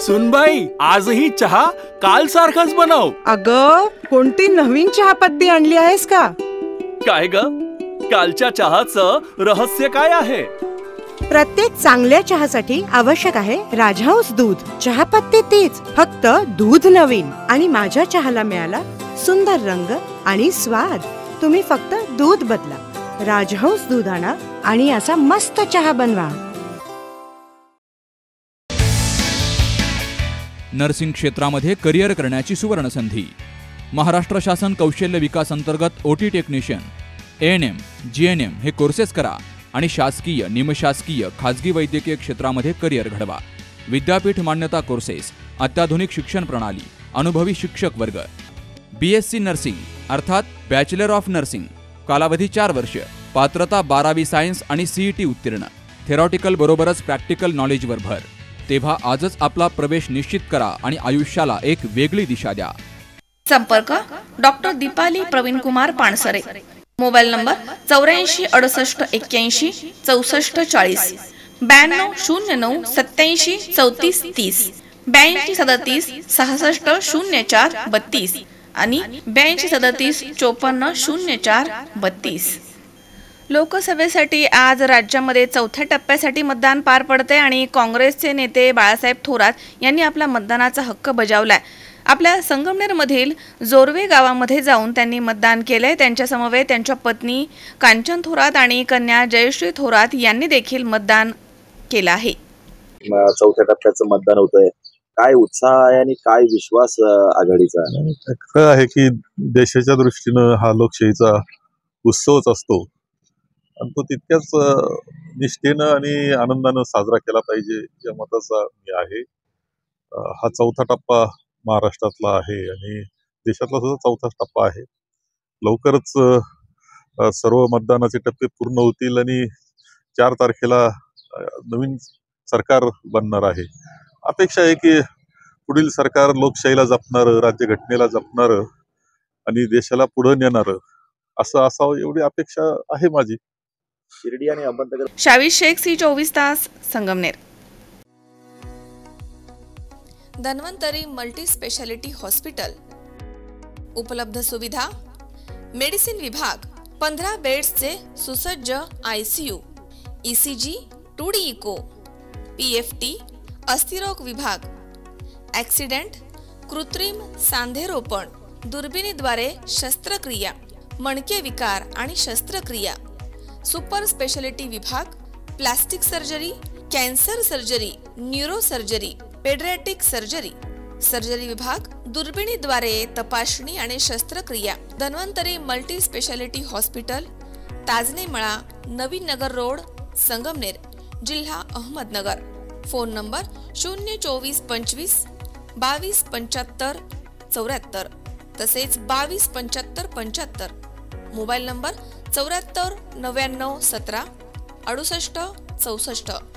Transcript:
सुनबाई, आजही चहा काल सारखाच बनव. अगं, कोणती नवीन चहापत्ती आणली आहेस का? काय ग, कालच्या चहाचं रहस्य काय आहे? प्रत्येक चांगल्या चहासाठी आवश्यक आहे राजहंस दूध. चहापत्ती तीच, फक्त दूध नवीन. आणि माझ्या चहाला मिळाला सुंदर रंग आणि स्वाद. तुम्ही फक्त दूध बदला, राजहंस दूध आणा आणि असा मस्त चहा बनवा. नर्सिंग क्षेत्रामध्ये करिअर करण्याची सुवर्ण संधी. महाराष्ट्र शासन कौशल्य विकास अंतर्गत ओटी टेक्निशियन, ANM, GNM हे कोर्सेस करा आणि शासकीय, निमशासकीय, खाजगी वैद्यकीय क्षेत्रामध्ये करिअर घडवा. विद्यापीठ मान्यता कोर्सेस, अत्याधुनिक शिक्षण प्रणाली, अनुभवी शिक्षक वर्ग. BSc नर्सिंग अर्थात बॅचलर ऑफ नर्सिंग, कालावधी 4 वर्ष, पात्रता 12वी सायन्स आणि CET उत्तीर्ण. थेरॉटिकल बरोबरच प्रॅक्टिकल नॉलेजवर भर. तेव्हा आजच आपला प्रवेश निश्चित करा आणि आयुष्याला एक वेगळी दिशा द्या. संपर्क doctor Deepali Praveen Kumar Pansare. Mobile number 84 68 81 64 40, 92 09 87 34 30, 82 37 66 04 32 आणि 82 37 54 04 32. लोकसभेसाठी आज राज्यामध्ये चौथ्या टप्प्यासाठी मतदान पार पडते आणि काँग्रेसचे नेते बाळासाहेब थोरात यांनी आपला मतदानाचा हक्क बजावलाय. आपल्या संगमनेरमधील जोरवे गावामध्ये जाऊन त्यांनी मतदान केलंय. त्यांच्या समवेत त्यांच्या पत्नी कांचन थोरात आणि कन्या जयश्री थोरात यांनी देखील मतदान केलं आहे. चौथ्या टप्प्याचं मतदान होतंय, काय उत्साह आहे आणि काय विश्वास आघाडीचा आहे? खरं आहे की देशाच्या दृष्टीनं हा लोकशाहीचा उत्सवच असतो आणि तो तितक्याच निष्ठेनं आणि आनंदानं साजरा केला पाहिजे या मताचा मी आहे. हा चौथा टप्पा महाराष्ट्रातला आहे आणि देशातला सुद्धा चौथा टप्पा आहे. लवकरच सर्व मतदानाचे टप्पे पूर्ण होतील आणि 4 तारखेला नवीन सरकार बनणार आहे. अपेक्षा आहे की पुढील सरकार लोकशाहीला जपणारं, राज्यघटनेला जपणारं आणि देशाला पुढे नेणारं असं असावं एवढी अपेक्षा आहे माझी. शिर्डी आणि अहमदनगर. शावीर शेख, C24 तास, Sangamner. Dhanvantari multi speciality hospital. उपलब्ध सुविधा: मेडिसिन विभाग, 15 बेड्सचे सुसज्ज ICU, ECG, 2D echo, PFT, अस्थिरोग विभाग, ॲक्सिडेंट, कृत्रिम सांधेरोपण, दुर्बिणीद्वारे शस्त्रक्रिया, मणके विकार आणि शस्त्रक्रिया, सुपर स्पेशालिटी विभाग, plastic surgery, cancer surgery, neuro surgery, paediatric surgery, surgery विभाग, दुर्बिणीद्वारे तपासणी आणि शस्त्रक्रिया. Dhanvantari multi speciality hospital, Tajne मळा, नवीन नगर रोड, संगमनेर, जिल्हा अहमदनगर. फोन नंबर 024 25 22 75 74 तसेच 22 75 75. Mobile number 74 99 17 68 64.